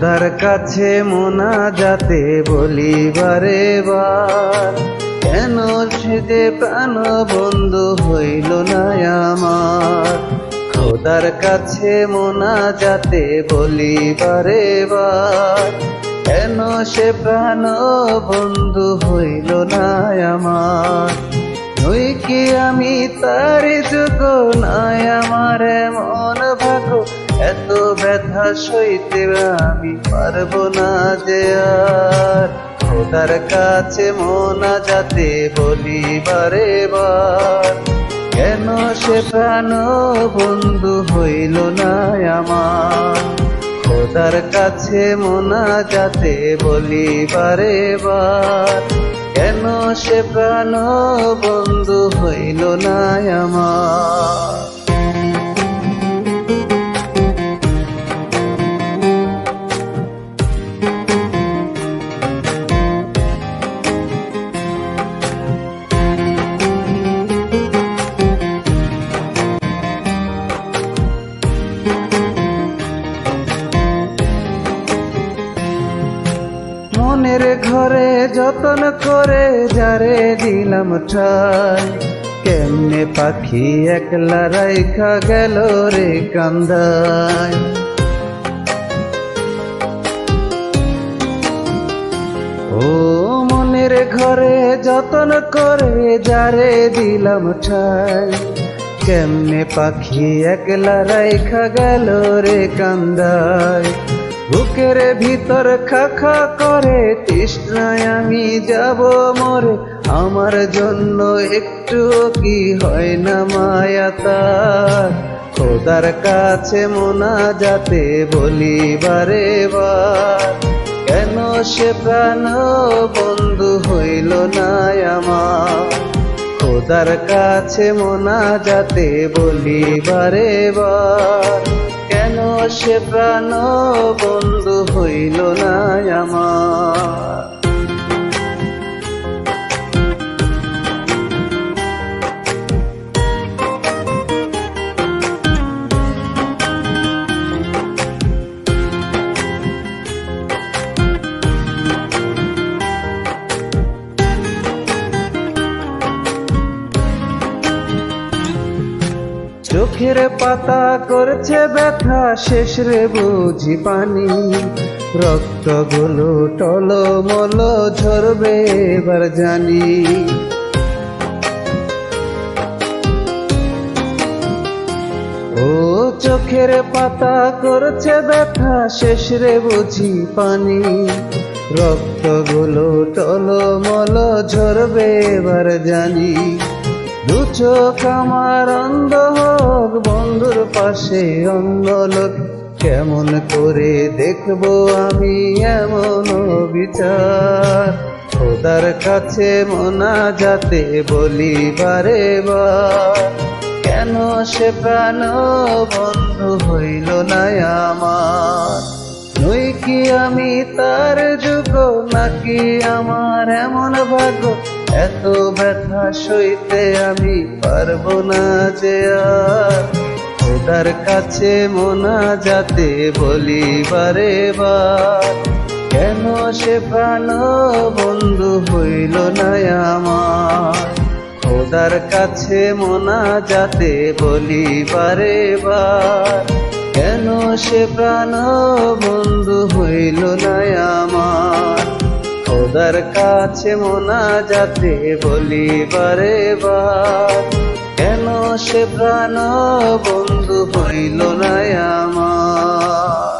খোদার কাছে মোনাজাতে বলি বারে বার, কেন সে যে প্রাণ বন্ধু হইল না আমার। খোদার কাছে মোনাজাতে বলি বারে বার, কেন সে প্রাণ বন্ধু হইল না আমার। নই কি আমি তার যোগ্য, নাই আমার এমন ভাগ্য, এত ব্যথা সইতে আমি পারবো না যে আর। খোদার কাছে মোনাজাতে বলি বারে বার, কেন সে প্রাণ বন্ধু হইল না আমার। খোদার কাছে মোনাজাতে বলি বারে বার, কেন সে প্রাণ বন্ধু হইল না আমার। মনের ঘরে যতন করে যারে দিলাম ঠাই, কেমনে পাখি একলা রাইখা গেল রে কান্দায়। ও মনের ঘরে যতন করে যারে দিলাম ঠাই, কেমনে পাখি একলা রাইখা গেল রে কান্দায়। বুকের ভিতর খাখা করে তৃষ্ণায় আমি যাব মরে, আমার জন্য একটু কি হয় না মায়া তার। খোদার কাছে মোনাজাতে বলি বারে বার, কেন সে প্রাণ বন্ধু হইল না আমার। খোদার কাছে মোনাজাতে বলি বারে বার, কেন সে প্রাণ বন্ধু হইল না আমার। চোখের পাতা করছে ব্যথা, শেষ রে বুঝি পানি। রক্তগুলো টলমল ঝরবে এবার জানি। ও চোখের পাতা করছে ব্যথা, শেষ রে বুঝি পানি। রক্তগুলো টলমল ঝরবে এবার জানি। দু চোখ আমার অন্ধ হোক, বন্ধুর পাশে অন্য লোক, কেমন করে দেখবো আমি এমন বিচার। খোদার কাছে মোনাজাতে বলি বারে বার, কেন সে প্রাণ বন্ধু হইল না আমার। নই কি আমি তার যোগ্য, নাকি আমার এমন ভাগ্য, এত ব্যথা সইতে আমি পারবো না যে আর। খোদার কাছে মোনাজাতে বলি বারে বার, কেন সে প্রাণ বন্ধু হইল না আমার। খোদার কাছে মোনাজাতে বলি বারে বার, কেন সে প্রাণ বন্ধু হইল না আমার। খোদার কাছে মোনাজাতে বলি বারে বার, কেন সে প্রাণ বন্ধু হইল না আমার।